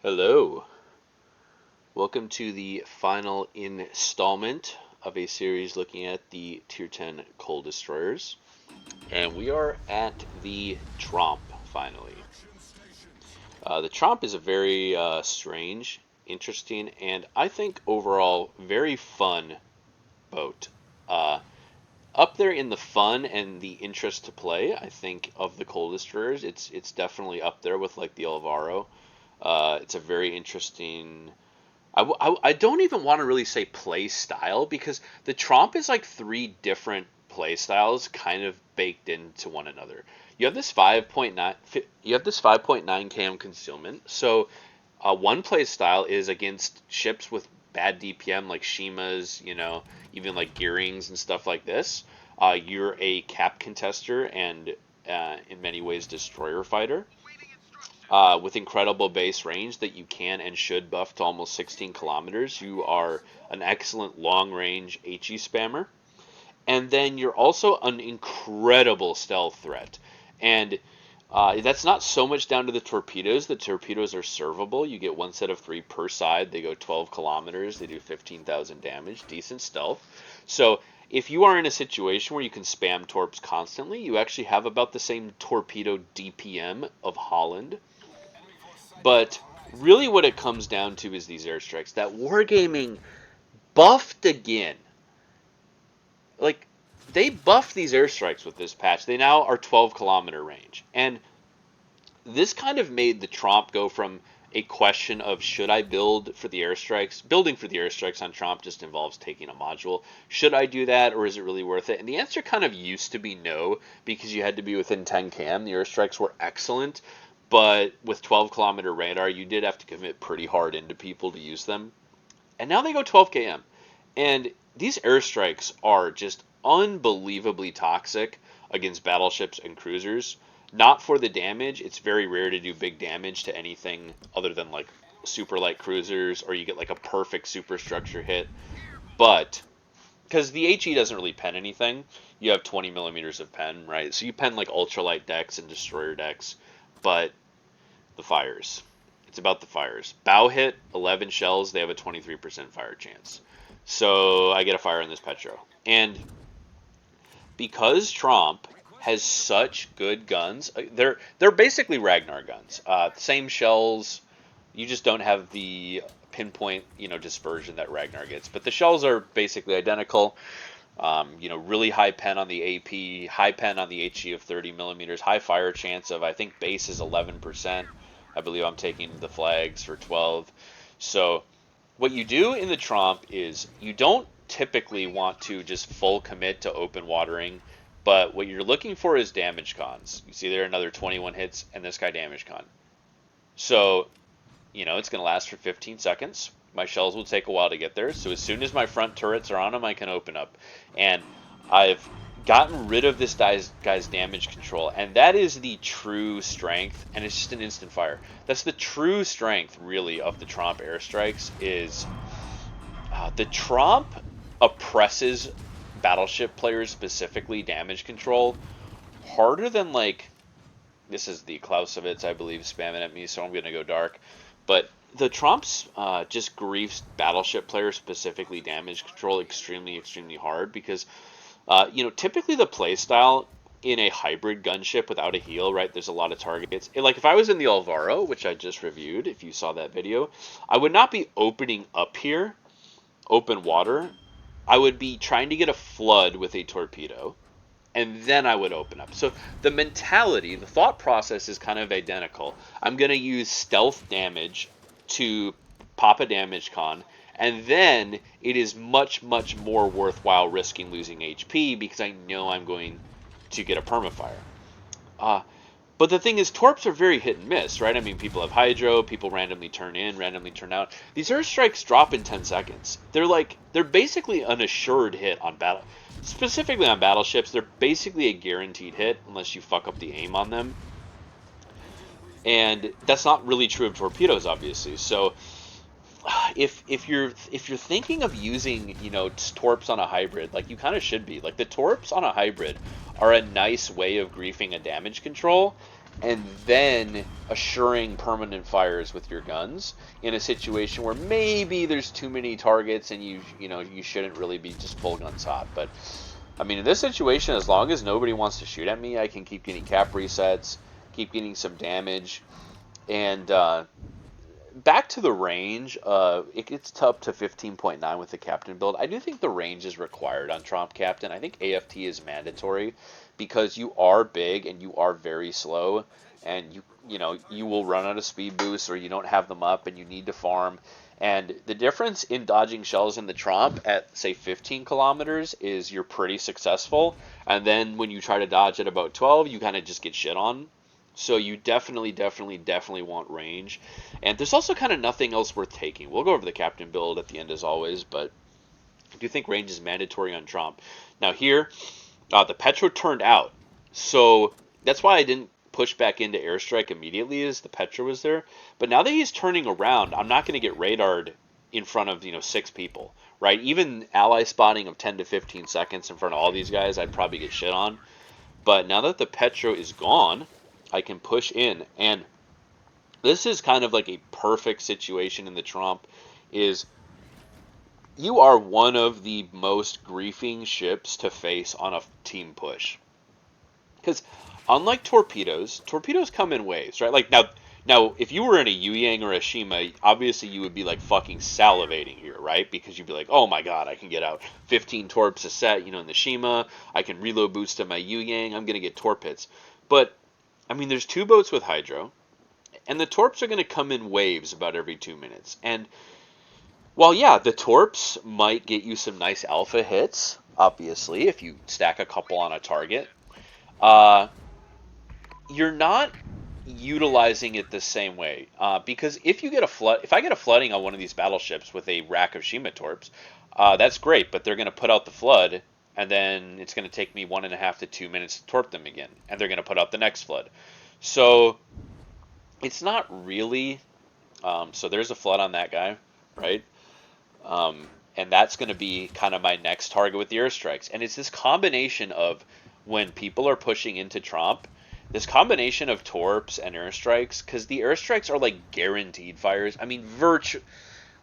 Hello. Welcome to the final installment of a series looking at the Tier 10 Coal Destroyers. And we are at the Tromp, finally. The Tromp is a very strange, interesting, and I think overall very fun boat. Uh, Up there in the fun and the interest to play, I think, of the Coal Destroyers, it's definitely up there with like the Alvaro. It's a very interesting. I don't even want to really say play style because the Tromp is like three different play styles kind of baked into one another. You have this 5.9 cam concealment. So one play style is against ships with bad DPM like Shimas, even like Gearings and stuff like this. You're a cap contester and in many ways destroyer fighter with incredible base range that you can and should buff to almost 16 kilometers. You are an excellent long range HE spammer. And then you're also an incredible stealth threat. And that's not so much down to the torpedoes. The torpedoes are servable. You get one set of three per side. They go 12 kilometers. They do 15,000 damage. Decent stealth. So if you are in a situation where you can spam torps constantly, you actually have about the same torpedo DPM of Holland. But really what it comes down to is these airstrikes. That Wargaming buffed again. Like, they buffed these airstrikes with this patch. They now are 12-kilometer range. And this kind of made the Tromp go from a question of should I build for the airstrikes? Building for the airstrikes on Tromp just involves taking a module. Should I do that, or is it really worth it? And the answer kind of used to be no, because you had to be within 10 cam. The airstrikes were excellent, but with 12-kilometer radar, you did have to commit pretty hard into people to use them. And now they go 12 km. And these airstrikes are just unbelievably toxic against battleships and cruisers. Not for the damage. It's very rare to do big damage to anything other than like super light cruisers, or you get like a perfect superstructure hit. But because the HE doesn't really pen anything, you have 20 millimeters of pen, right? So you pen like ultralight decks and destroyer decks, but the fires. It's about the fires. Bow hit, 11 shells, they have a 23% fire chance. So I get a fire in this Petro. And because Tromp has such good guns, they're basically Ragnar guns. Same shells, you just don't have the pinpoint, dispersion that Ragnar gets. But the shells are basically identical. Really high pen on the AP, high pen on the HE of 30 millimeters, high fire chance of, I think base is 11%. I believe I'm taking the flags for 12. So what you do in the Tromp is you don't typically want to just full commit to open watering, but what you're looking for is damage cons. You see there another 21 hits and this guy damage con. So, it's going to last for 15 seconds. My shells will take a while to get there. So as soon as my front turrets are on them, I can open up. And I've gotten rid of this guy's damage control, and that is the true strength, and it's just an instant fire. That's the true strength, really, of the Tromp airstrikes, is the Tromp oppresses battleship players, specifically damage control, harder than, like, this is the Clausewitz, I believe, spamming at me, so I'm going to go dark, but the Tromps just griefs battleship players, specifically damage control, extremely, extremely hard, because typically the playstyle in a hybrid gunship without a heal, right, there's a lot of targets. Like, if I was in the Alvaro, which I just reviewed, if you saw that video, I would not be opening up here, open water. I would be trying to get a flood with a torpedo, and then I would open up. So the mentality, the thought process is kind of identical. I'm going to use stealth damage to pop a damage con, and then it is much, much more worthwhile risking losing HP because I know I'm going to get a permafire. But the thing is, torps are very hit and miss, right? I mean, people have hydro, people randomly turn in, randomly turn out. These airstrikes drop in 10 seconds. They're basically an assured hit on battle. Specifically on battleships, they're basically a guaranteed hit unless you fuck up the aim on them. And that's not really true of torpedoes, obviously. So if you're thinking of using torps on a hybrid, like you kind of should be, like the torps on a hybrid are a nice way of griefing a damage control, and then assuring permanent fires with your guns in a situation where maybe there's too many targets and you shouldn't really be just full guns hot. But I mean, in this situation, as long as nobody wants to shoot at me, I can keep getting cap resets, keep getting some damage, and back to the range. It gets up to 15.9 with the captain build. I do think the range is required on Tromp Captain. I think AFT is mandatory because you are big and you are very slow, and you will run out of speed boosts or you don't have them up and you need to farm. And the difference in dodging shells in the Tromp at say 15 kilometers is you're pretty successful, and then when you try to dodge at about 12, you kind of just get shit on. So you definitely want range. And there's also kind of nothing else worth taking. We'll go over the captain build at the end as always, but I do think range is mandatory on Tromp. Now here, the Petro turned out. So that's why I didn't push back into airstrike immediately as the Petro was there. But now that he's turning around, I'm not going to get radared in front of 6 people, right? Even ally spotting of 10 to 15 seconds in front of all these guys, I'd probably get shit on. But now that the Petro is gone, I can push in, and this is kind of like a perfect situation in the Tromp. Is you are one of the most griefing ships to face on a team push, because unlike torpedoes come in waves, right? Like now if you were in a Yang or a Shima, obviously you would be like fucking salivating here, right? Because you'd be like, oh my god, I can get out 15 torps a set, in the Shima, I can reload boost to my Yang, I'm gonna get torp hits. But I mean, there's 2 boats with hydro, and the torps are going to come in waves about every 2 minutes. And while, yeah, the torps might get you some nice alpha hits, obviously, if you stack a couple on a target, you're not utilizing it the same way. Because if I get a flooding on one of these battleships with a rack of Shima torps, that's great, but they're going to put out the flood, and then it's going to take me 1.5 to 2 minutes to torp them again, and they're going to put out the next flood. So it's not really. So there's a flood on that guy, right? And that's going to be kind of my next target with the airstrikes. And it's this combination of when people are pushing into Tromp, this combination of torps and airstrikes, because the airstrikes are like guaranteed fires. I mean,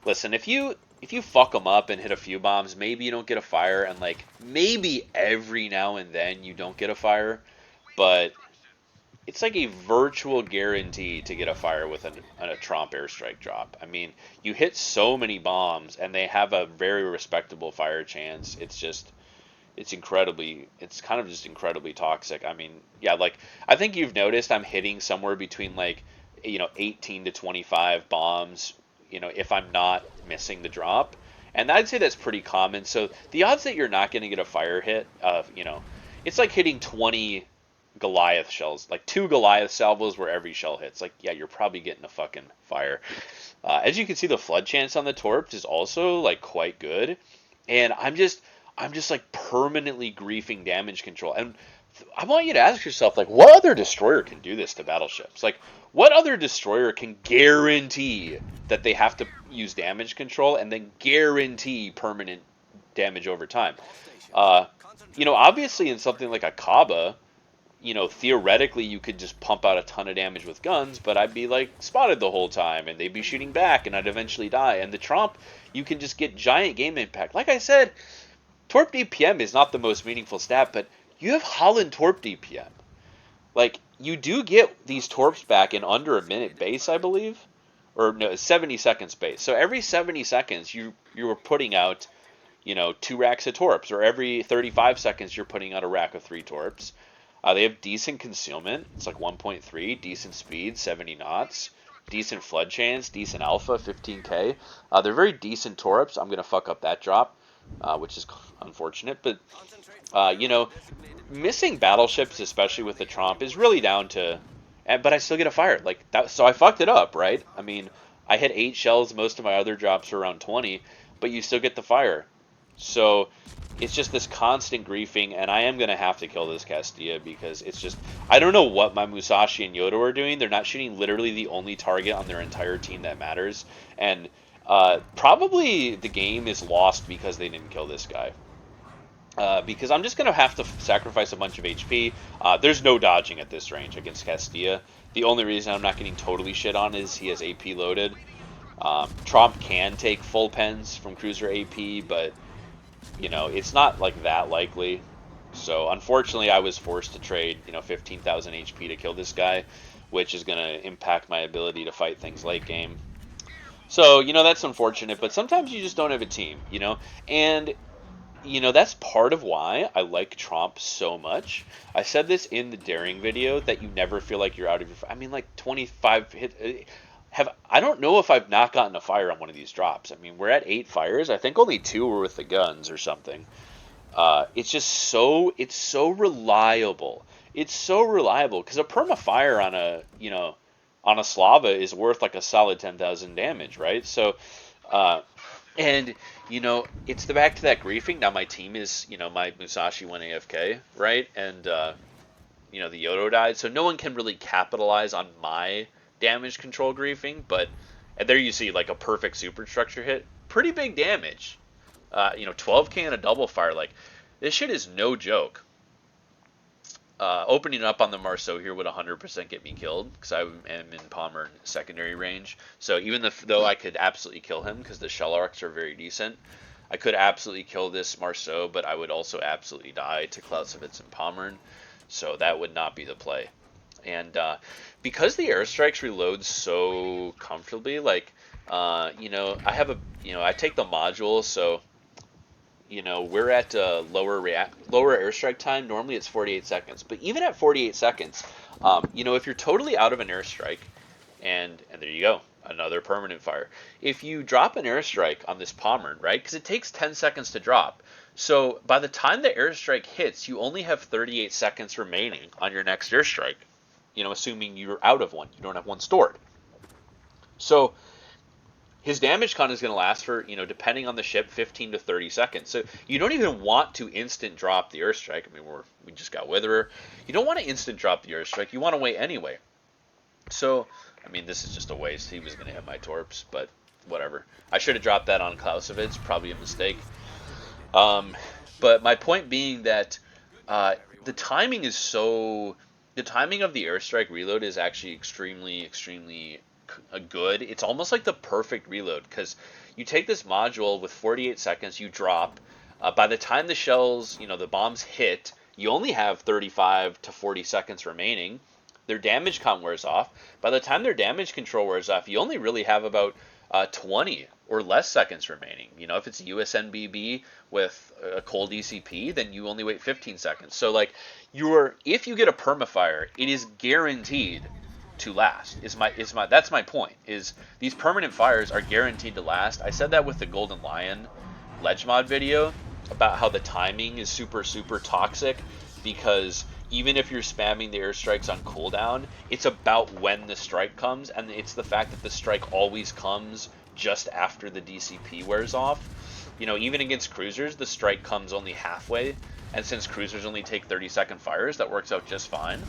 listen, if you fuck them up and hit a few bombs, maybe you don't get a fire, and like maybe every now and then you don't get a fire, but it's like a virtual guarantee to get a fire with a Tromp airstrike drop. I mean, you hit so many bombs and they have a very respectable fire chance. It's kind of just incredibly toxic. I mean, yeah, like I think you've noticed I'm hitting somewhere between like 18 to 25 bombs, if I'm not missing the drop. And I'd say that's pretty common. So the odds that you're not going to get a fire hit, it's like hitting 20 Goliath shells, like 2 Goliath salvos where every shell hits. Like, yeah, you're probably getting a fucking fire. As you can see, the flood chance on the torps is also like quite good. And I'm just like permanently griefing damage control. And I want you to ask yourself, like, what other destroyer can do this to battleships? Like, what other destroyer can guarantee that they have to use damage control and then guarantee permanent damage over time? Obviously in something like a Kaba, theoretically you could just pump out a ton of damage with guns, but I'd be like spotted the whole time and they'd be shooting back and I'd eventually die. And the Tromp, you can just get giant game impact. Like I said, Torp DPM is not the most meaningful stat, but you have Holland Torp DPM. Like, you do get these torps back in under a minute base, I believe. Or, no, 70 seconds base. So every 70 seconds, you are putting out, 2 racks of torps. Or every 35 seconds, you're putting out a rack of 3 torps. They have decent concealment. It's like 1.3. Decent speed, 70 knots. Decent flood chance. Decent alpha, 15k. They're very decent torps. I'm going to fuck up that drop, which is unfortunate. But, missing battleships, especially with the Tromp, is really down to... But I still get a fire. Like that, so I fucked it up, right? I mean, I hit 8 shells. Most of my other drops are around 20. But you still get the fire. So it's just this constant griefing, and I am going to have to kill this Castilla because it's just... I don't know what my Musashi and Yoda are doing. They're not shooting literally the only target on their entire team that matters. And probably the game is lost because they didn't kill this guy. because I'm just going to have to sacrifice a bunch of HP. There's no dodging at this range against Castilla. The only reason I'm not getting totally shit on is he has AP loaded. Tromp can take full pens from cruiser AP, but it's not like that likely. So unfortunately, I was forced to trade 15,000 HP to kill this guy, which is going to impact my ability to fight things late game. So that's unfortunate, but sometimes you just don't have a team. And that's part of why I like Tromp so much. I said this in the daring video that you never feel like you're out of your. I mean, like 25 hit. I don't know if I've not gotten a fire on one of these drops. I mean, we're at 8 fires. I think only 2 were with the guns or something. It's so reliable. It's so reliable because a perma fire on a Slava is worth like a solid 10,000 damage, right? So, and it's the back to that griefing. Now my team is, my Musashi went AFK, right? And the Yodo died, so no one can really capitalize on my damage control griefing. But and there you see like a perfect superstructure hit, pretty big damage. 12k and a double fire, like this shit is no joke. Opening up on the Marceau here would 100% get me killed because I am in Palmer secondary range. So even though I could absolutely kill him because the shell arcs are very decent, I could absolutely kill this Marceau, but I would also absolutely die to Clausewitz and Pommern. So that would not be the play. And because the airstrikes reload so comfortably, like I have I take the module, so we're at lower airstrike time. Normally it's 48 seconds, but even at 48 seconds, if you're totally out of an airstrike, and there you go, another permanent fire. If you drop an airstrike on this Pommern, right, because it takes 10 seconds to drop, so by the time the airstrike hits, you only have 38 seconds remaining on your next airstrike. Assuming you're out of one, you don't have one stored. So his damage con is going to last for, depending on the ship, 15 to 30 seconds. So you don't even want to instant drop the airstrike. I mean, we just got Witherer. You don't want to instant drop the airstrike. You want to wait anyway. So, I mean, this is just a waste. He was going to hit my torps, but whatever. I should have dropped that on Clausewitz. Probably a mistake. But my point being that the timing is so... The timing of the airstrike reload is actually extremely, extremely good. It's almost like the perfect reload because you take this module with 48 seconds, you drop. By the time the shells, the bombs hit, you only have 35 to 40 seconds remaining. Their damage con wears off. By the time their damage control wears off, you only really have about 20 or less seconds remaining. If it's a USNBB with a cold ECP, then you only wait 15 seconds. So like if you get a permafire, it is guaranteed to last. That's my point. Is these permanent fires are guaranteed to last. I said that with the Golden Lion ledge mod video about how the timing is super super toxic because even if you're spamming the airstrikes on cooldown, it's about when the strike comes, and it's the fact that the strike always comes just after the DCP wears off. Even against cruisers, the strike comes only halfway, and since cruisers only take 30-second fires, that works out just fine.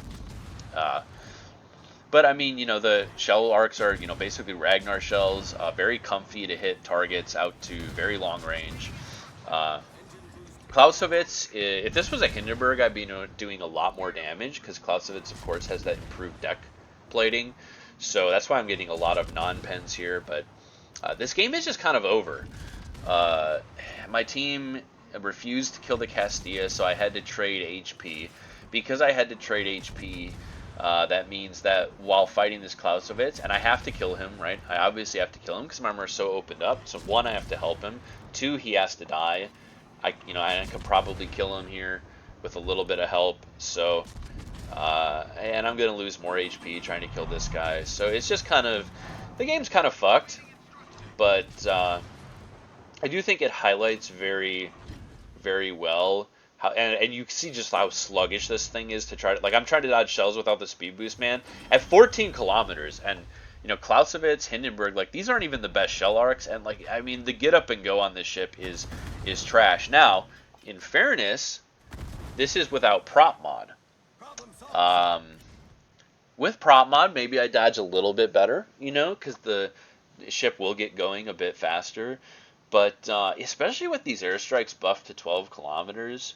But I mean, the shell arcs are, basically Ragnar shells, very comfy to hit targets out to very long range. Clausewitz, if this was a Hindenburg, I'd be doing a lot more damage because Clausewitz, of course, has that improved deck plating. So that's why I'm getting a lot of non-pens here. But this game is just kind of over. My team refused to kill the Castilla, so I had to trade HP. Because I had to trade HP, that means that while fighting this Clausewitz, and I have to kill him, right? I obviously have to kill him because my Marceau opened up. So 1, I have to help him. 2, he has to die. I could probably kill him here with a little bit of help. So, and I'm going to lose more HP trying to kill this guy. So it's just kind of, the game's kind of fucked. But I do think it highlights very, very well how, and you see just how sluggish this thing is to try to, like, I'm trying to dodge shells without the speed boost, man. At 14 kilometers, and Clausewitz, Hindenburg, like, these aren't even the best shell arcs, and, like, I mean, the get up and go on this ship is trash. Now, in fairness, this is without prop mod. With prop mod, maybe I dodge a little bit better, because the ship will get going a bit faster. But especially with these airstrikes buffed to 12 kilometers,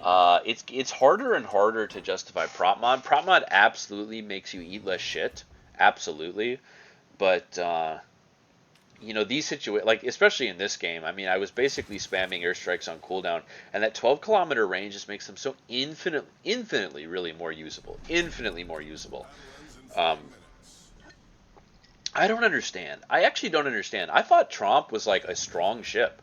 It's harder and harder to justify prop mod. Prop mod absolutely makes you eat less shit, absolutely. But these situations, like especially in this game, I mean, I was basically spamming airstrikes on cooldown, and that 12-kilometer range just makes them so infinitely, really more usable, infinitely more usable. Um, I don't understand. I actually don't understand. I thought Tromp was like a strong ship.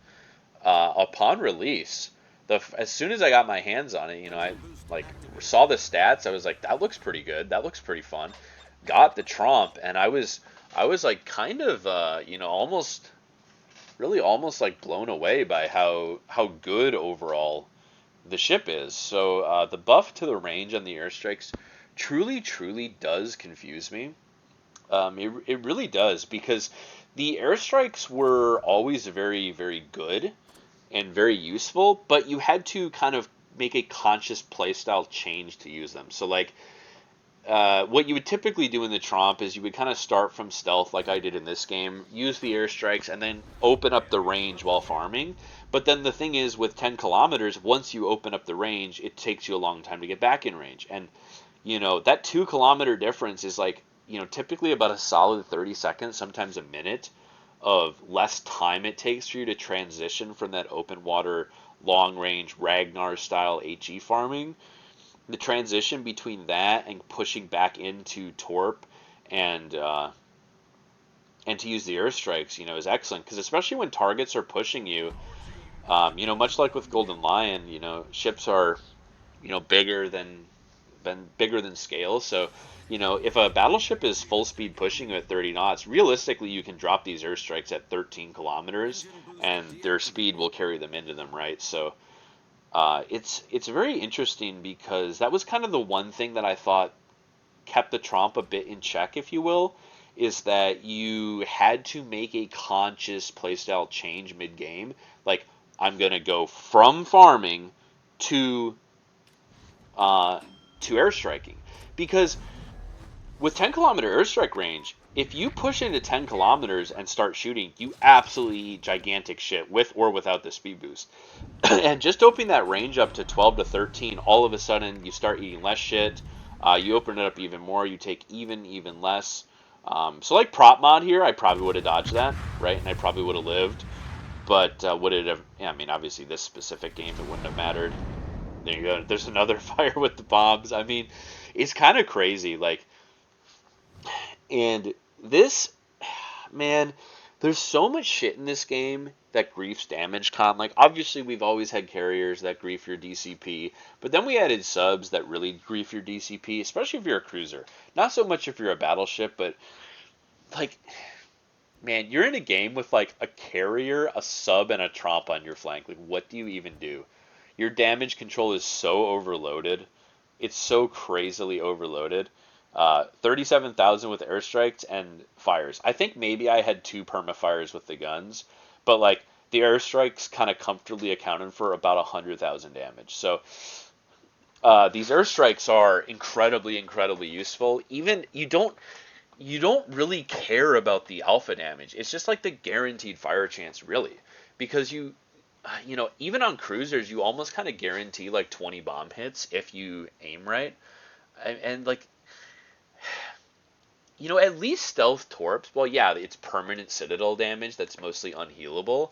Upon release, as soon as I got my hands on it, I like saw the stats. I was like, that looks pretty good. That looks pretty fun. Got the Tromp, and I was like kind of almost really almost like blown away by how good overall the ship is. So the buff to the range on the airstrikes truly does confuse me. It really does because the airstrikes were always very good and very useful, but you had to kind of make a conscious playstyle change to use them. So like what you would typically do in the Tromp is you would kind of start from stealth like I did in this game, use the airstrikes, and then open up the range while farming. But then the thing is, with 10 kilometers, once you open up the range, it takes you a long time to get back in range. And, that 2 kilometer difference is like, typically about a solid 30 seconds, sometimes a minute of less time it takes for you to transition from that open water, long range, Ragnar style HE farming. The transition between that and pushing back into torp and and to use the airstrikes, is excellent because especially when targets are pushing you, much like with Golden Lion, ships are bigger than scale. So, if a battleship is full speed pushing you at 30 knots, realistically you can drop these airstrikes at 13 kilometers, and their speed will carry them into them, right? So, it's very interesting because that was kind of the one thing that I thought kept the Tromp a bit in check, if you will, is that you had to make a conscious playstyle change mid game. Like, I'm gonna go from farming to uh, to airstriking because with 10-kilometer airstrike range, if you push into 10 kilometers and start shooting, you absolutely eat gigantic shit with or without the speed boost. And just opening that range up to 12 to 13, all of a sudden you start eating less shit. You open it up even more, you take even less. So like prop mod here, I probably would have dodged that, right? And I probably would have lived. But would it have? Yeah, I mean, obviously this specific game it wouldn't have mattered. There you go. There's another fire with the bombs. I mean, it's kind of crazy. Like, and this, man, there's so much shit in this game that griefs damage con. Like, obviously, we've always had carriers that grief your DCP, but then we added subs that really grief your DCP, especially if you're a cruiser. Not so much if you're a battleship, but, like, man, you're in a game with, like, a carrier, a sub, and a Tromp on your flank. Like, what do you even do? Your damage control is so overloaded. It's so crazily overloaded. 37,000 with airstrikes and fires. I think maybe I had two perma-fires with the guns, but like the airstrikes kind of comfortably accounted for about 100,000 damage. So these airstrikes are incredibly useful. Even you don't really care about the alpha damage. It's just like the guaranteed fire chance, really, because even on cruisers, you almost kind of guarantee like 20 bomb hits if you aim right, and like at least stealth torps. Well, yeah, it's permanent citadel damage that's mostly unhealable.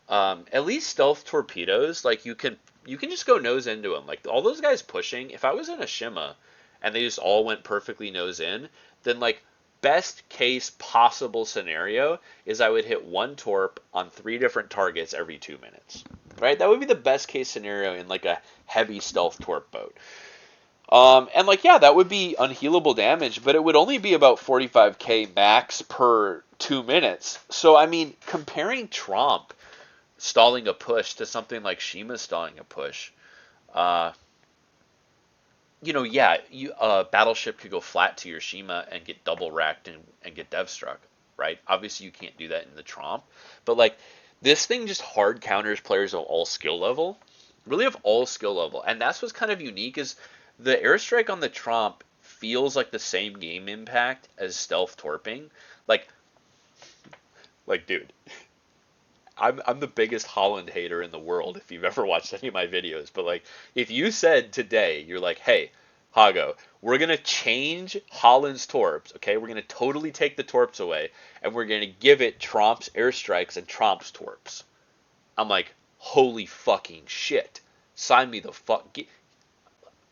At least stealth torpedoes, like you can just go nose into them. Like all those guys pushing. If I was in a Shima and they just all went perfectly nose in, then like best case possible scenario is I would hit one torp on 3 different targets every 2 minutes. Right? That would be the best case scenario in like a heavy stealth torp boat. And like, yeah, that would be unhealable damage, but it would only be about 45k max per 2 minutes. So, I mean, comparing Tromp stalling a push to something like Shima stalling a push, uh, yeah, Battleship could go flat to your Shima and get double racked and get dev struck, right? Obviously, you can't do that in the Tromp, but like, this thing just hard counters players of all skill level, really of all skill level, and that's what's kind of unique is the airstrike on the Tromp feels like the same game impact as stealth torping. Like, dude, I'm the biggest Holland hater in the world if you've ever watched any of my videos. But like, if you said today, you're like, hey, Hago, we're gonna change Holland's torps, okay? We're gonna totally take the torps away, and we're gonna give it Tromp's airstrikes and Tromp's torps. I'm like, holy fucking shit! Sign me the fuck.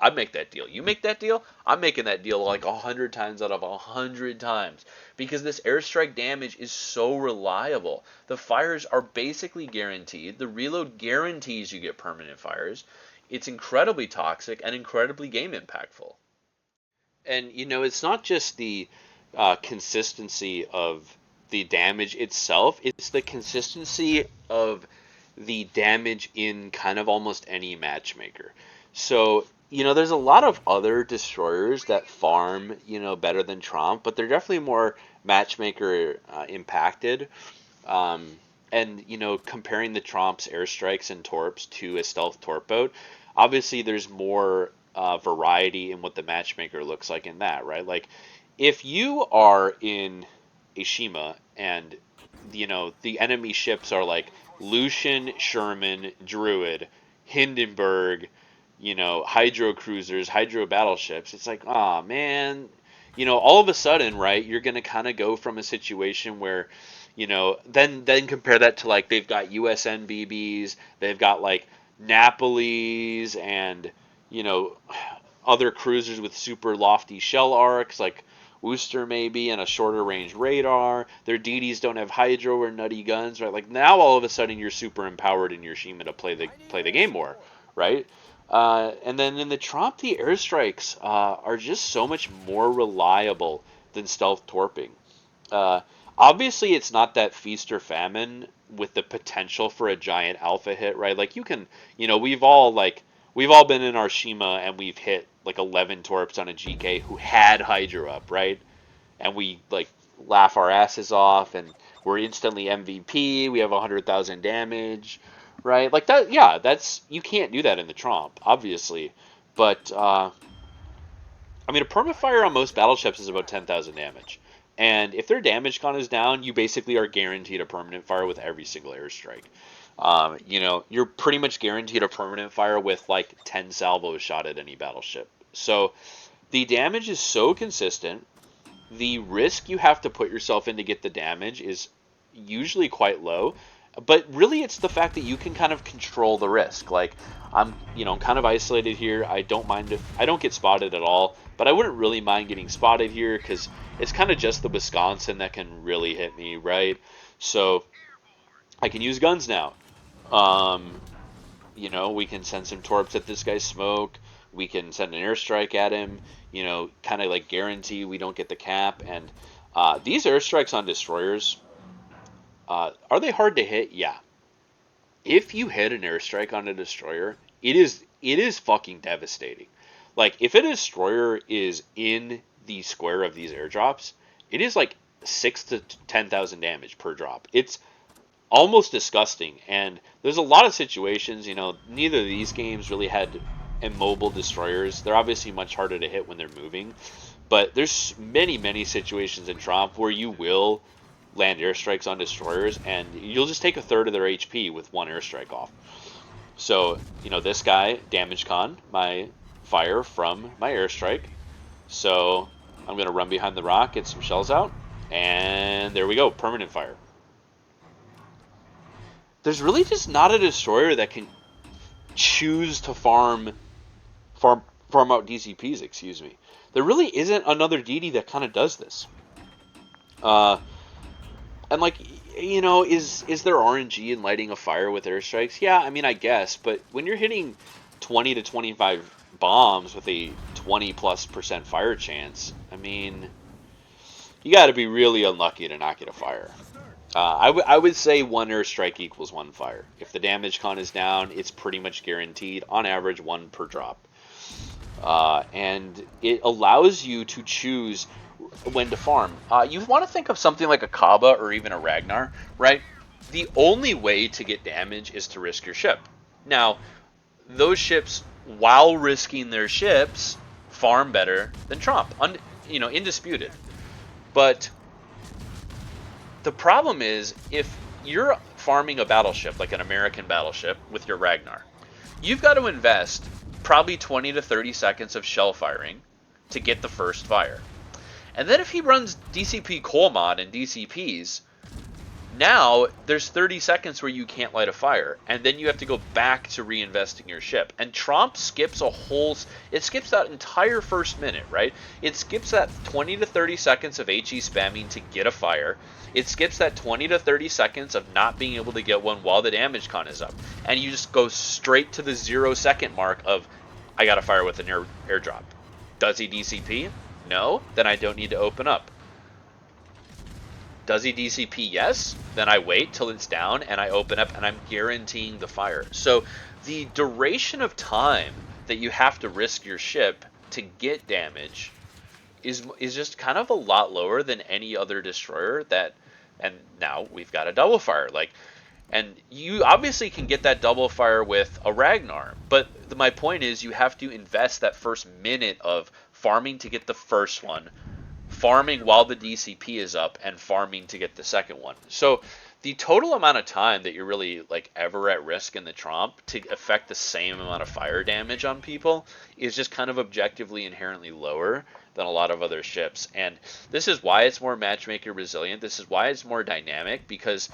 I'd make that deal. You make that deal, I'm making that deal like 100 times out of 100 times because this airstrike damage is so reliable. The fires are basically guaranteed. The reload guarantees you get permanent fires. It's incredibly toxic and incredibly game impactful. And it's not just the consistency of the damage itself, it's the consistency of the damage in kind of almost any matchmaker. So, there's a lot of other destroyers that farm, better than Tromp, but they're definitely more matchmaker impacted. And, comparing the Tromp's airstrikes and torps to a stealth torp boat, obviously there's more variety in what the matchmaker looks like in that, right? Like, if you are in a Shima and, the enemy ships are like Lucian, Sherman, Druid, Hindenburg, hydro cruisers, hydro battleships, it's like, ah, man, all of a sudden, right, you're going to kind of go from a situation where, then compare that to like they've got USN BBs, they've got like Napolis and, other cruisers with super lofty shell arcs like Worcester maybe and a shorter range radar. Their DDs don't have hydro or nutty guns, right? Like now all of a sudden you're super empowered in your Shima to play the game more, right? And then in the Tromp, the airstrikes are just so much more reliable than stealth torping. Obviously, it's not that feast or famine with the potential for a giant alpha hit, right? Like you can, we've all been in our Shima and we've hit like 11 torps on a GK who had hydro up, right? And we like laugh our asses off and we're instantly MVP. We have 100,000 damage, right? Like that, yeah, you can't do that in the Tromp, obviously. But, I mean, a permafire on most battleships is about 10,000 damage. And if their damage con is down, you basically are guaranteed a permanent fire with every single airstrike. You're pretty much guaranteed a permanent fire with like 10 salvos shot at any battleship. So the damage is so consistent. The risk you have to put yourself in to get the damage is usually quite low. But really, it's the fact that you can kind of control the risk. Like, I'm kind of isolated here. I don't mind if I don't get spotted at all, but I wouldn't really mind getting spotted here because it's kind of just the Wisconsin that can really hit me, right? So I can use guns now. We can send some torps at this guy's smoke. We can send an airstrike at him. Kind of like guarantee we don't get the cap. And these airstrikes on destroyers. Are they hard to hit? Yeah. If you hit an airstrike on a destroyer, it is fucking devastating. Like if a destroyer is in the square of these airdrops, it is like 6,000 to 10,000 damage per drop. It's almost disgusting. And there's a lot of situations. Neither of these games really had immobile destroyers. They're obviously much harder to hit when they're moving, but there's many situations in Tromp where you will land airstrikes on destroyers and you'll just take a third of their HP with one airstrike off. So, this guy damage con my fire from my airstrike. So I'm going to run behind the rock, get some shells out, and there we go, permanent fire. There's really just not a destroyer that can choose to farm out DCPs, excuse me. There really isn't another DD that kind of does this. And like, is there RNG in lighting a fire with airstrikes? Yeah, I mean, I guess, but when you're hitting 20 to 25 bombs with a 20+% fire chance, I mean, you got to be really unlucky to not get a fire. I would say one airstrike equals one fire. If the damage con is down, it's pretty much guaranteed, on average, one per drop. And it allows you to choose when to farm. You want to think of something like a Kaba or even a Ragnar, right? The only way to get damage is to risk your ship. Now, those ships, while risking their ships, farm better than Tromp. Indisputed. But the problem is, if you're farming a battleship, like an American battleship, with your Ragnar. You've got to invest probably 20 to 30 seconds of shell firing to get the first fire. And then if he runs DCP coal mod and DCPs, now there's 30 seconds where you can't light a fire, and then you have to go back to reinvesting your ship. And Tromp skips it skips that entire first minute, right? It skips that 20 to 30 seconds of HE spamming to get a fire. It skips that 20 to 30 seconds of not being able to get one while the damage con is up. And you just go straight to the 0 second mark of, I got a fire with an airdrop. Does he DCP? No? Then I don't need to open up. Does he DCP? Yes. Then I wait till it's down and I open up and I'm guaranteeing the fire. So the duration of time that you have to risk your ship to get damage is just kind of a lot lower than any other destroyer and now we've got a double fire. And you obviously can get that double fire with a Ragnar, but my point is you have to invest that first minute of farming to get the first one, farming while the DCP is up, and farming to get the second one. So the total amount of time that you're really ever at risk in the Tromp to affect the same amount of fire damage on people is just kind of objectively inherently lower than a lot of other ships. And this is why it's more matchmaker resilient. This is why it's more dynamic, because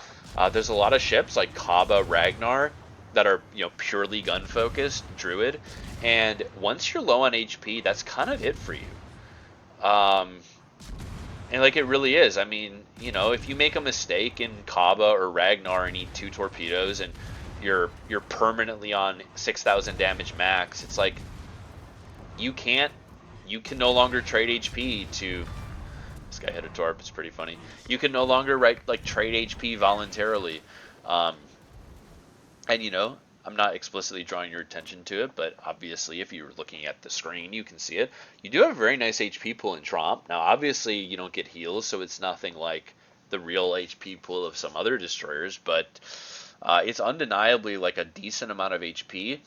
there's a lot of ships like Kaba, Ragnar that are purely gun focused, Druid, and once you're low on HP, that's kind of it for you. And it really is. I mean, if you make a mistake in Kaba or Ragnar and eat 2 torpedoes and you're permanently on 6,000 damage max, it's like you can no longer trade HP to. This guy hit a torp. It's pretty funny. You can no longer trade HP voluntarily, and I'm not explicitly drawing your attention to it, but obviously if you're looking at the screen, you can see it. You do have a very nice HP pool in Tromp. Now, obviously, you don't get heals, so it's nothing like the real HP pool of some other destroyers, but it's undeniably a decent amount of HP,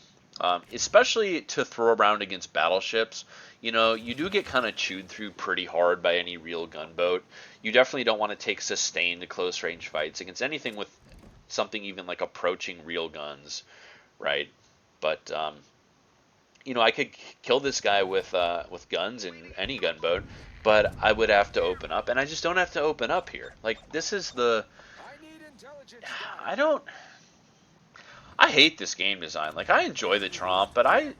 especially to throw around against battleships. You do get kind of chewed through pretty hard by any real gunboat. You definitely don't want to take sustained close-range fights against anything with something even approaching real guns, right? But I could kill this guy with guns in any gunboat, but I would have to open up, and I just don't have to open up here. This is the I hate this game design. I enjoy the Tromp, but I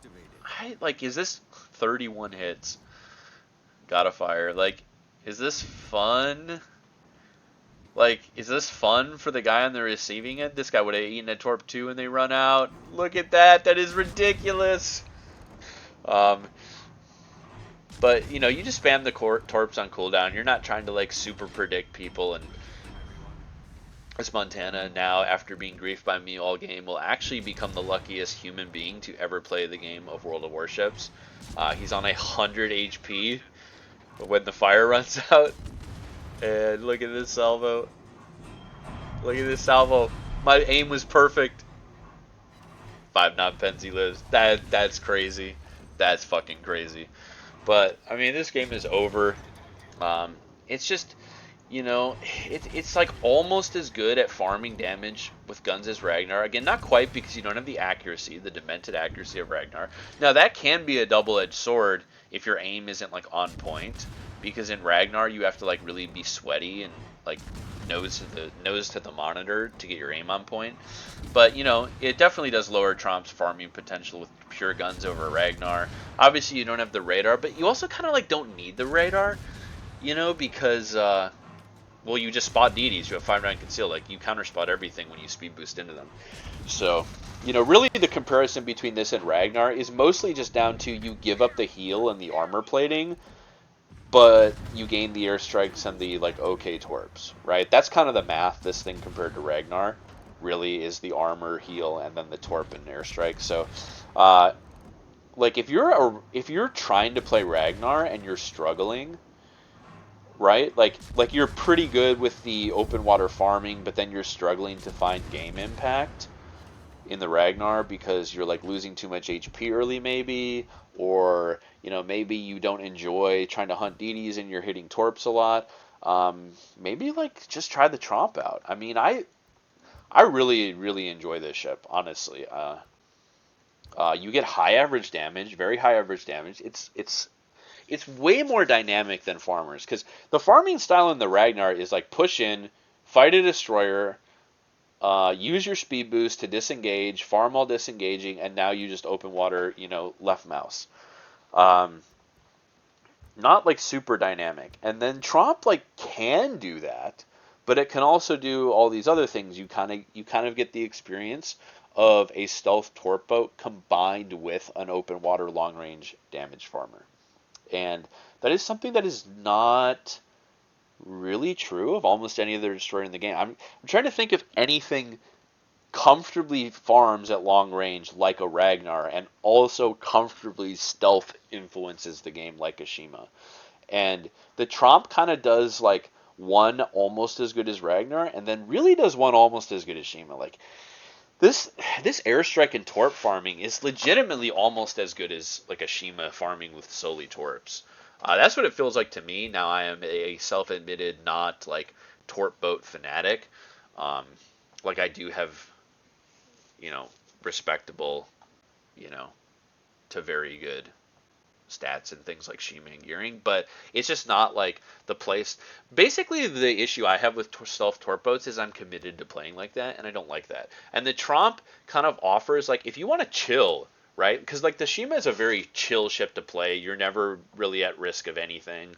is this 31 hits? Gotta fire. Is this fun? Is this fun for the guy on the receiving end? This guy would have eaten a torp 2 and they run out. Look at that. That is ridiculous. But, you just spam the torps on cooldown. You're not trying to, super predict people. And this Montana, now, after being griefed by me all game, will actually become the luckiest human being to ever play the game of World of Warships. He's on 100 HP when the fire runs out. And look at this salvo. Look at this salvo. My aim was perfect. 5-knot Penzi lives. That's crazy. That's fucking crazy. But I mean, this game is over. It's just, it's almost as good at farming damage with guns as Ragnar. Again, not quite, because you don't have the accuracy, the demented accuracy of Ragnar. Now that can be a double-edged sword if your aim isn't on point. Because in Ragnar, you have to really be sweaty and nose to the monitor to get your aim on point. But it definitely does lower Tromp's farming potential with pure guns over Ragnar. Obviously, you don't have the radar, but you also kind of don't need the radar, because well, you just spot deities. You have 5-9 conceal. You counter spot everything when you speed boost into them. So really the comparison between this and Ragnar is mostly just down to you give up the heal and the armor plating, but you gain the airstrikes and the OK torps, right? That's kind of the math. This thing compared to Ragnar really is the armor, heal, and then the torp and airstrike. So, if you're trying to play Ragnar and you're struggling, right? You're pretty good with the open water farming, but then you're struggling to find game impact in the Ragnar because you're losing too much HP early, maybe, or maybe you don't enjoy trying to hunt deities and you're hitting torps a lot. Maybe just try the Tromp out. I mean, I I really, really enjoy this ship, honestly. You get high average damage, very high average damage. It's way more dynamic than farmers because the farming style in the Ragnar is like push in, fight a destroyer, use your speed boost to disengage, farm while disengaging, and now you just open water, left mouse. Um, Not like super dynamic. And then Tromp like can do that, but it can also do all these other things. You kind of get the experience of a stealth torp boat combined with an open water long range damage farmer. And that is something that is not really true of almost any other destroyer in the game. I'm trying to think if anything comfortably farms at long range like a Ragnar and also comfortably stealth influences the game like a Shima. And the Tromp kind of does like one almost as good as Ragnar and then really does one almost as good as Shima. Like this airstrike and torp farming is legitimately almost as good as like a Shima farming with solely torps. That's what it feels like to me. Now I am a self-admitted not like torp boat fanatic. Um, like I do have respectable, you know, to very good stats and things like Shima and gearing, but it's just not like the place. Basically, the issue I have with stealth torp boats is I'm committed to playing like that, and I don't like that. And the Tromp kind of offers like if you want to chill, right? Because like the Shima is a very chill ship to play. You're never really at risk of anything.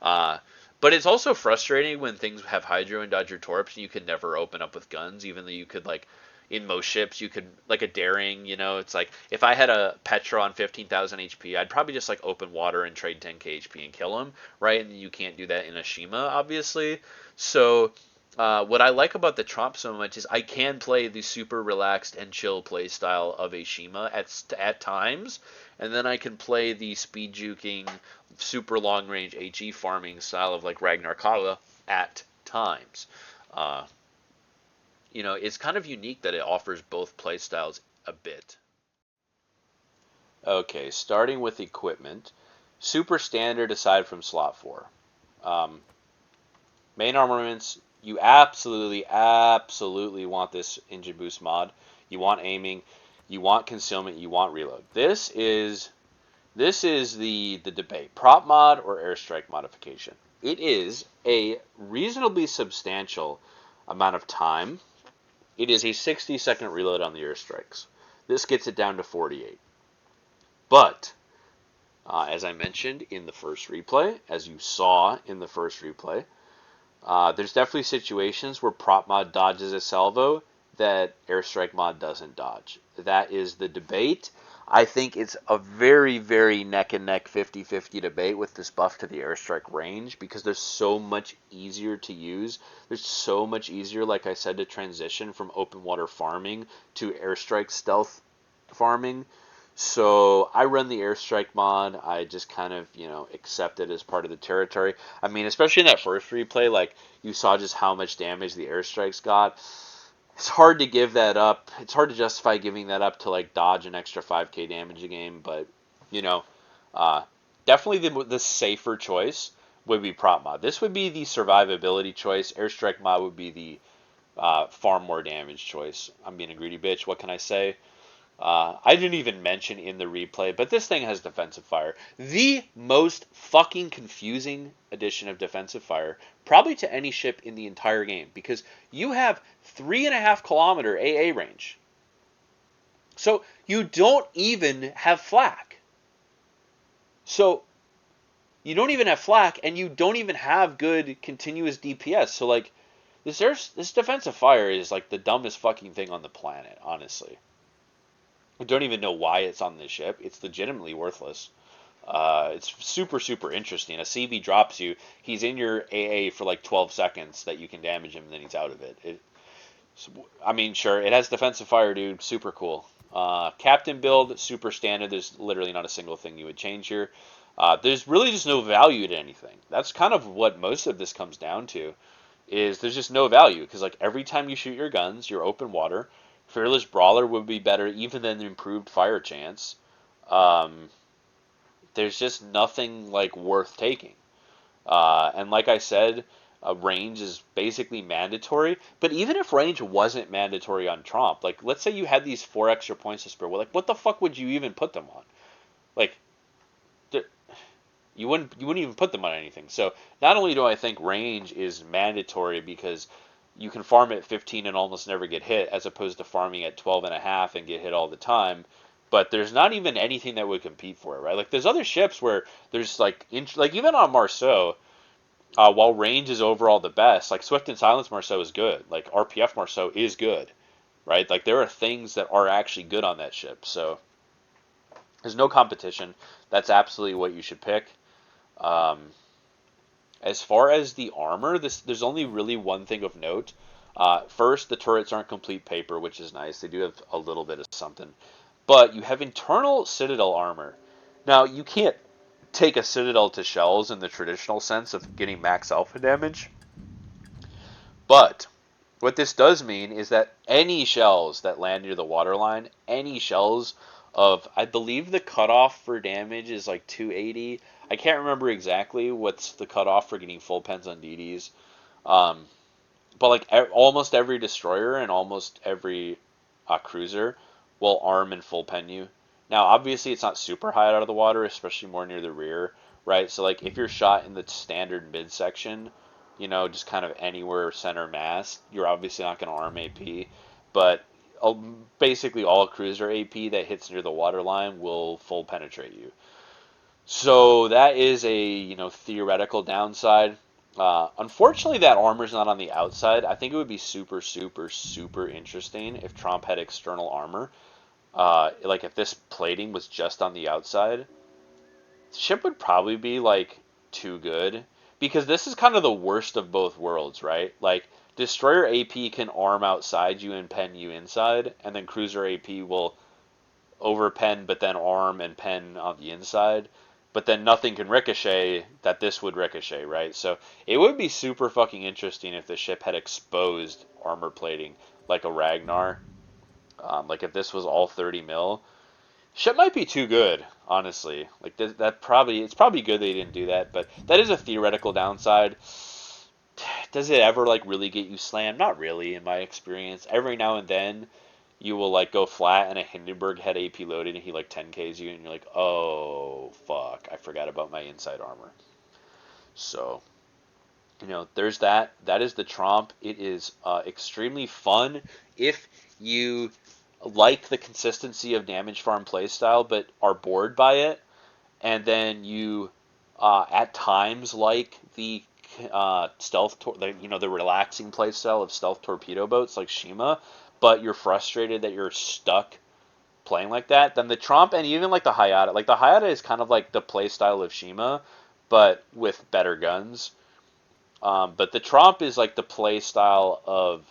Uh, but it's also frustrating when things have hydro and dodge your torps, and you can never open up with guns, even though you could like in most ships, you could like a daring, it's like if I had a Petra on 15,000 HP, I'd probably just like open water and trade 10k HP and kill him, right? And you can't do that in a Shima, obviously. So what I like about the Tromp so much is I can play the super relaxed and chill play style of a Shima at times, and then I can play the speed juking, super long range HE farming style of like Ragnar Kala at times. Uh, it's kind of unique that it offers both playstyles a bit. Okay, starting with equipment. Super standard aside from slot 4. Um, Main armaments, you absolutely, absolutely want this engine boost mod. You want aiming, you want concealment, you want reload. This is the debate. Prop mod or airstrike modification. It is a reasonably substantial amount of time. It is a 60-second reload on the airstrikes. This gets it down to 48. But, as I mentioned in the first replay, as you saw in the first replay, there's definitely situations where prop mod dodges a salvo that airstrike mod doesn't dodge. That is the debate. I think it's a very, very neck and neck 50-50 debate with this buff to the airstrike range because they're so much easier to use. They're so much easier, like I said, to transition from open water farming to airstrike stealth farming. So I run the airstrike mod. I just kind of, accept it as part of the territory. I mean, especially in that first replay, like you saw just how much damage the airstrikes got. It's hard to give that up. It's hard to justify giving that up to like dodge an extra 5k damage a game, but you know, uh, definitely the safer choice would be prop mod. This would be the survivability choice. Airstrike mod would be the far more damage choice. I'm being a greedy bitch. What can I say? I didn't even mention in the replay, but this thing has defensive fire. The most fucking confusing addition of defensive fire, probably to any ship in the entire game, because you have 3.5 kilometer AA range. So you don't even have flak. So you don't even have flak, and you don't even have good continuous DPS. So like this defensive fire is like the dumbest fucking thing on the planet, honestly. I don't even know why it's on this ship. It's legitimately worthless. It's super, super interesting. A CB drops you. He's in your AA for like 12 seconds that you can damage him, and then he's out of it. I mean, sure, it has defensive fire, dude. Super cool. Captain build, super standard. There's literally not a single thing you would change here. There's really just no value to anything. That's kind of what most of this comes down to. Is there's just no value because like every time you shoot your guns, you're open water. Fearless Brawler would be better even than the improved fire chance. Um, there's just nothing like worth taking. And like I said, range is basically mandatory. But even if range wasn't mandatory on Tromp, like let's say you had these 4 extra points to spare, well, like what the fuck would you even put them on? Like you wouldn't even put them on anything. So not only do I think range is mandatory because you can farm at 15 and almost never get hit, as opposed to farming at 12 and a half and get hit all the time. But there's not even anything that would compete for it, right? Like there's other ships where there's like even on Marceau, while range is overall the best, like Swift and Silence Marceau is good. Like RPF Marceau is good, right? Like there are things that are actually good on that ship. So there's no competition. That's absolutely what you should pick. Um, as far as the armor, there's only really one thing of note. First, the turrets aren't complete paper, which is nice. They do have a little bit of something. But you have internal citadel armor. Now, you can't take a citadel to shells in the traditional sense of getting max alpha damage. But what this does mean is that any shells that land near the waterline, any shells of, I believe the cutoff for damage is like 280. I can't remember exactly what's the cutoff for getting full pens on DDs. Um, but like almost every destroyer and almost every cruiser will arm and full pen you. Now, obviously, it's not super high out of the water, especially more near the rear, right? So, like, if you're shot in the standard midsection, just kind of anywhere center mass, you're obviously not going to arm AP. But basically, all cruiser AP that hits near the waterline will full penetrate you. So that is a theoretical downside. Unfortunately, that armor's not on the outside. I think it would be super, super, super interesting if Tromp had external armor. Like if this plating was just on the outside, the ship would probably be like too good because this is kind of the worst of both worlds, right? Like destroyer AP can arm outside you and pen you inside, and then cruiser AP will overpen but then arm and pen on the inside. But then nothing can ricochet that this would ricochet, right? So it would be super fucking interesting if the ship had exposed armor plating like a Ragnar. Like if this was all 30 mil, ship might be too good, honestly. Like it's probably good they didn't do that, but that is a theoretical downside. Does it ever like really get you slammed? Not really, in my experience. Every now and then, you will like go flat and a Hindenburg had AP loaded and he like 10Ks you and you're like, oh fuck, I forgot about my inside armor. So, there's that. That is the Tromp. It is extremely fun if you like the consistency of damage farm playstyle but are bored by it, and then you at times like the the relaxing playstyle of stealth torpedo boats like Shima, but you're frustrated that you're stuck playing like that, then the Tromp and even like the Hayata, like the Hayata is kind of like the playstyle of Shima, but with better guns. But the Tromp is like the playstyle of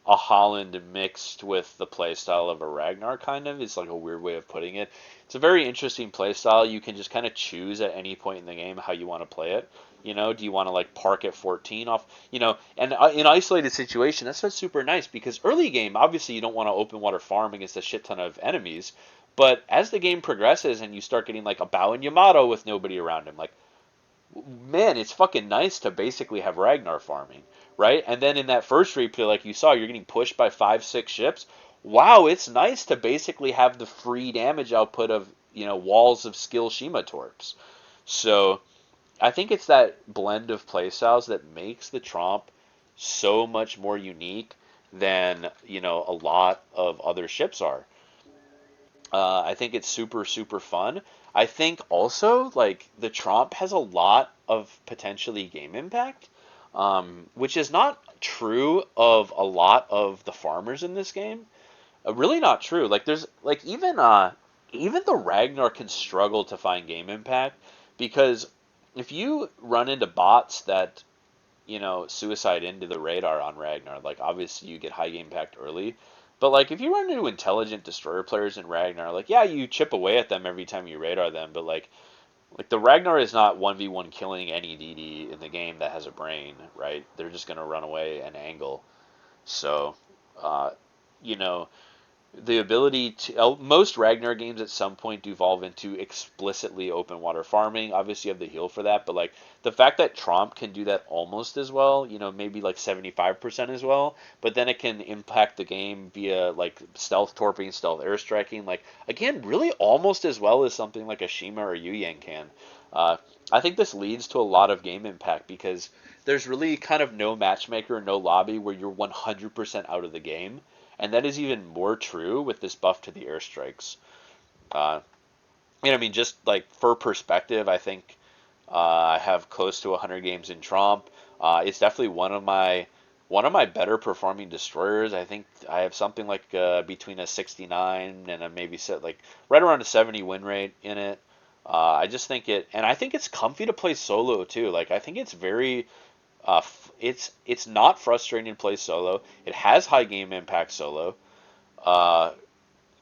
a Holland mixed with the playstyle of a Ragnar, kind of. It's like a weird way of putting it. It's a very interesting playstyle. You can just kind of choose at any point in the game how you want to play it. Do you want to like park at 14 off, and in isolated situation, that's what's super nice because early game, obviously you don't want to open water farm against a shit ton of enemies. But as the game progresses and you start getting like a Bao and Yamato with nobody around him, like, man, it's fucking nice to basically have Ragnar farming, right? And then in that first replay, like you saw, you're getting pushed by 5, 6 ships. Wow, it's nice to basically have the free damage output of, walls of skill Shima torps. So I think it's that blend of playstyles that makes the Tromp so much more unique than, a lot of other ships are. I think it's super, super fun. I think also, like, the Tromp has a lot of potentially game impact, which is not true of a lot of the farmers in this game. Really not true. Like, there's, like, even the Ragnar can struggle to find game impact because if you run into bots that, suicide into the radar on Ragnar, like, obviously you get high game impact early. But like if you run into intelligent destroyer players in Ragnar, like yeah, you chip away at them every time you radar them, but like the Ragnar is not 1v1 killing any DD in the game that has a brain, right? They're just gonna run away and angle. So, uh, you know, The ability to most Ragnar games at some point devolve into explicitly open water farming. Obviously, you have the heal for that, but like the fact that Tromp can do that almost as well, maybe like 75% as well, but then it can impact the game via like stealth torping, stealth airstriking, like again, really almost as well as something like a Shima or Yu Yang can. Uh, I think this leads to a lot of game impact because there's really kind of no matchmaker, no lobby where you're 100% out of the game. And that is even more true with this buff to the airstrikes. Uh, I mean, just like for perspective, I think I have close to 100 games in Tromp. It's definitely one of my better performing destroyers. I think I have something like between a 69 and a maybe set like right around a 70 win rate in it. I just think and I think it's comfy to play solo too. Like I think it's very it's not frustrating to play solo. It has high game impact solo, uh,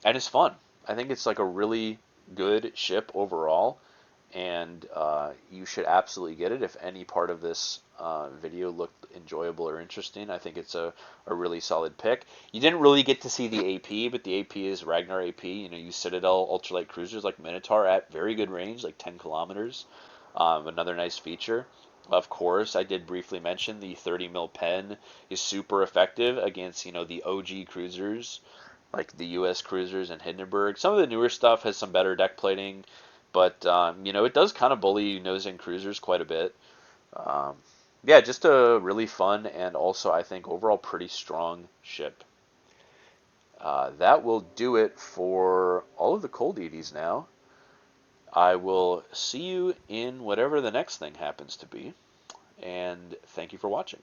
and it's fun. I think it's like a really good ship overall, and you should absolutely get it if any part of this video looked enjoyable or interesting. I think it's a really solid pick. You didn't really get to see the AP, but the AP is Ragnar AP. You Citadel ultralight cruisers like Minotaur at very good range, like 10 kilometers. Another nice feature. Of course, I did briefly mention the 30 mil pen is super effective against the OG cruisers like the U.S. cruisers and Hindenburg. Some of the newer stuff has some better deck plating, but it does kind of bully nose and cruisers quite a bit. Um, yeah, just a really fun and also I think overall pretty strong ship. That will do it for all of the cold deities now. I will see you in whatever the next thing happens to be, and thank you for watching.